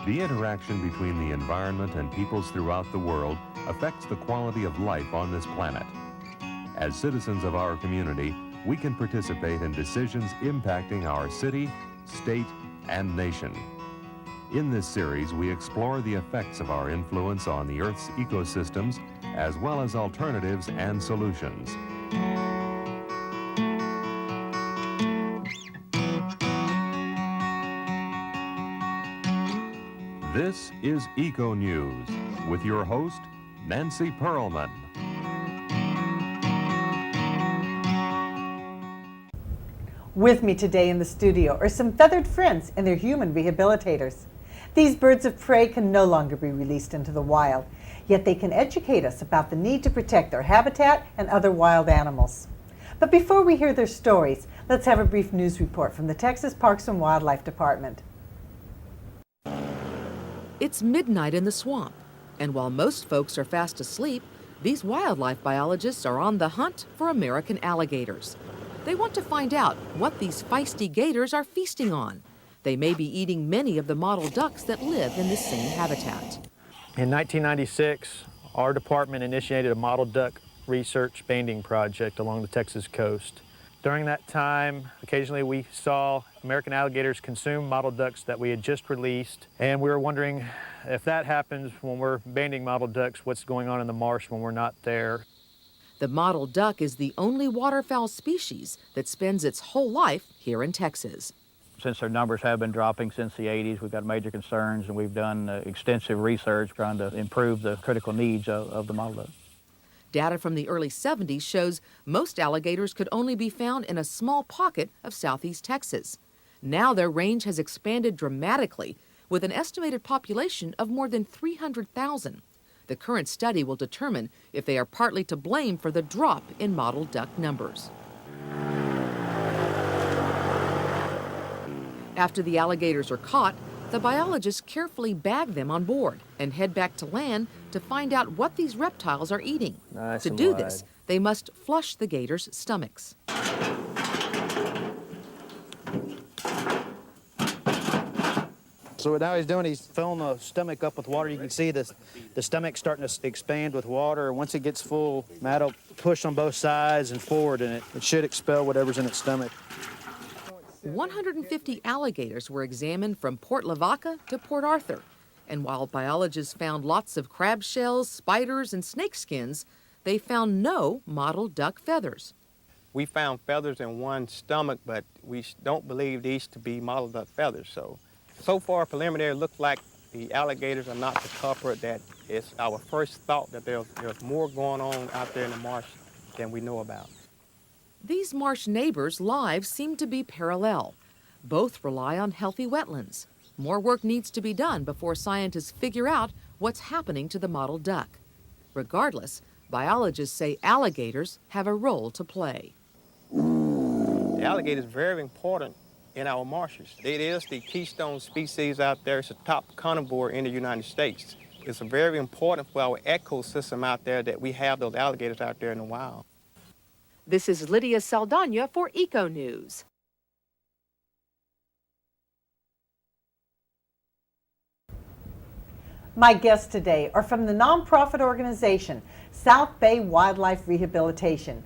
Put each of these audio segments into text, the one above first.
The interaction between the environment and peoples throughout the world affects the quality of life on this planet. As citizens of our community, we can participate in decisions impacting our city, state, and nation. In this series, we explore the effects of our influence on the Earth's ecosystems, as well as alternatives and solutions. This is Eco News with your host, Nancy Pearlman. With me today in the studio are some feathered friends and their human rehabilitators. These birds of prey can no longer be released into the wild, yet they can educate us about the need to protect their habitat and other wild animals. But before we hear their stories, let's have a brief news report from the Texas Parks and Wildlife Department. It's midnight in the swamp, and while most folks are fast asleep, these wildlife biologists are on the hunt for American alligators. They want to find out what these feisty gators are feasting on. They may be eating many of the mottled ducks that live in this same habitat. In 1996, our department initiated a mottled duck research banding project along the Texas coast. During that time, occasionally we saw American alligators consume mottled ducks that we had just released, and we were wondering if that happens when we're banding mottled ducks, what's going on in the marsh when we're not there. The mottled duck is the only waterfowl species that spends its whole life here in Texas. Since their numbers have been dropping since the 80s, we've got major concerns, and we've done extensive research trying to improve the critical needs of the mottled duck. Data from the early 70s shows most alligators could only be found in a small pocket of southeast Texas. Now their range has expanded dramatically, with an estimated population of more than 300,000. The current study will determine if they are partly to blame for the drop in mottled duck numbers. After the alligators are caught, the biologists carefully bag them on board and head back to land to find out what these reptiles are eating. Nice to and do wide. this, they must flush the gators' stomachs. So now he's doing, he's filling the stomach up with water. You can see the stomach starting to expand with water. Once it gets full, Matt will push on both sides and forward, and it should expel whatever's in its stomach. 150 alligators were examined from Port Lavaca to Port Arthur. And while biologists found lots of crab shells, spiders, and snake skins, they found no mottled duck feathers. We found feathers in one stomach, but we don't believe these to be mottled duck feathers. So far, preliminary, looks like the alligators are not the culprit. That it's our first thought that there's more going on out there in the marsh than we know about. These marsh neighbors' lives seem to be parallel. Both rely on healthy wetlands. More work needs to be done before scientists figure out what's happening to the mottled duck. Regardless, biologists say alligators have a role to play. The alligator is very important in our marshes. It is the keystone species out there. It's a top carnivore in the United States. It's very important for our ecosystem out there that we have those alligators out there in the wild. This is Lydia Saldana for Eco News. My guests today are from the nonprofit organization South Bay Wildlife Rehabilitation.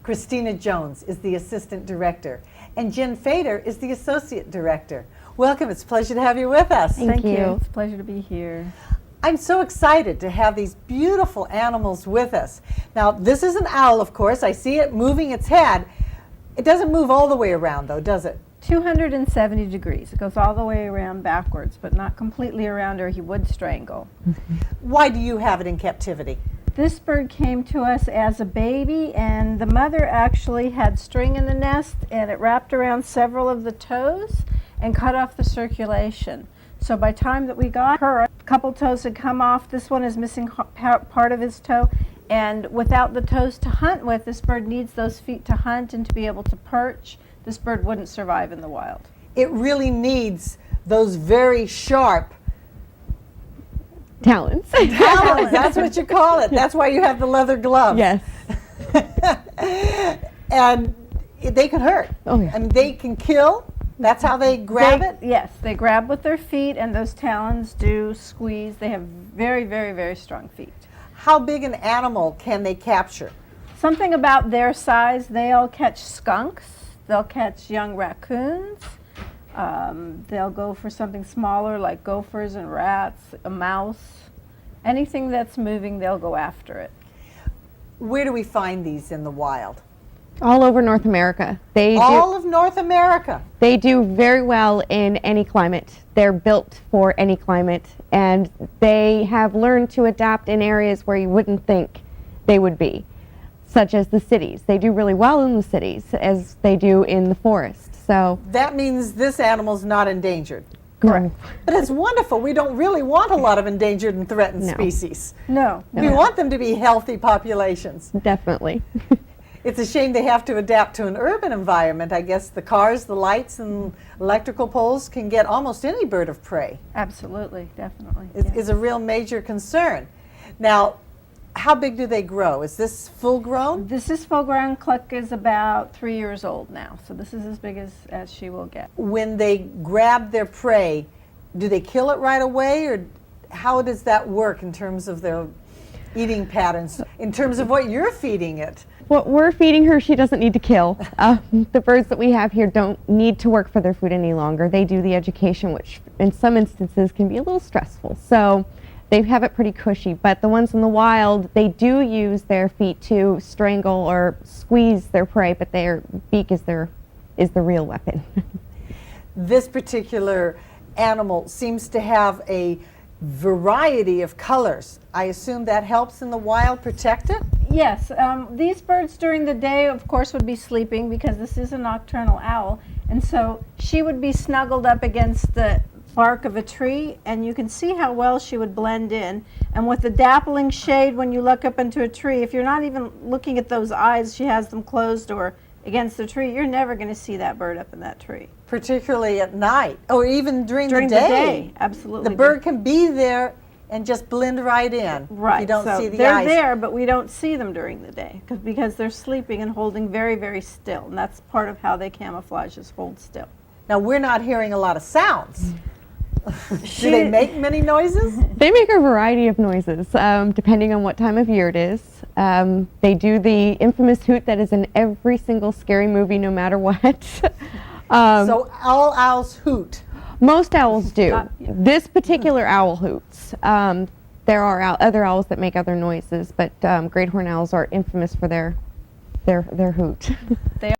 Christina Jones is the assistant director, and Jen Feyder is the associate director. Welcome, it's a pleasure to have you with us. Thank you. It's a pleasure to be here. I'm so excited to have these beautiful animals with us. Now, this is an owl, of course. I see it moving its head. It doesn't move all the way around, though, does it? 270 degrees. It goes all the way around backwards, but not completely around, or he would strangle. Why do you have it in captivity? This bird came to us as a baby, and the mother actually had string in the nest, and it wrapped around several of the toes and cut off the circulation. So by the time that we got her, a couple toes had come off. This one is missing part of his toe, and without the toes to hunt with, this bird needs those feet to hunt and to be able to perch. This bird wouldn't survive in the wild. It really needs those very sharp talons. Talons, that's what you call it. That's why you have the leather glove. Yes. And they can hurt. Oh, yeah. I mean, they can kill, That's how they grab it? Yes, they grab with their feet, and those talons do squeeze. They have very, very, very strong feet. How big an animal can they capture? Something about their size, they'll catch skunks, they'll catch young raccoons, they'll go for something smaller like gophers and rats, a mouse. Anything that's moving, they'll go after it. Where do we find these in the wild? All over North America. All of North America. They do very well in any climate. They're built for any climate, and they have learned to adapt in areas where you wouldn't think they would be, such as the cities. They do really well in the cities as they do in the forest. So that means this animal's not endangered. correct. But it's wonderful. We don't really want a lot of endangered and threatened No. species. No. We want them to be healthy populations. Definitely. It's a shame they have to adapt to an urban environment. I guess the cars, the lights, and electrical poles can get almost any bird of prey. Absolutely, definitely. Is a real major concern. Now, how big do they grow? Is this full grown? This is full grown. Cluck is about 3 years old now, so this is as big as she will get. When they grab their prey, do they kill it right away, or how does that work in terms of their eating patterns, in terms of what you're feeding it? What we're feeding her, she doesn't need to kill. The birds that we have here don't need to work for their food any longer. They do the education, which in some instances can be a little stressful. So they have it pretty cushy. But the ones in the wild, they do use their feet to strangle or squeeze their prey, but their beak is the real weapon. This particular animal seems to have a variety of colors. I assume that helps in the wild protect it? Yes, these birds during the day, of course, would be sleeping because this is a nocturnal owl, and so she would be snuggled up against the bark of a tree, and you can see how well she would blend in. And with the dappling shade, when you look up into a tree, if you're not even looking at those eyes, she has them closed or against the tree, you're never going to see that bird up in that tree. Particularly at night, or even during the day. During the day, absolutely. The bird can be there and just blend right in. Right. You don't so see the they're eyes. there, but we don't see them during the day because they're sleeping and holding very, very still. And that's part of how they camouflage, is hold still. Now, we're not hearing a lot of sounds. Do they make many noises? They make a variety of noises, depending on what time of year it is. They do the infamous hoot that is in every single scary movie, no matter what. So all owls hoot. Most owls do. Yeah. This particular owl hoots. There are other owls that make other noises, but great horned owls are infamous for their hoot. They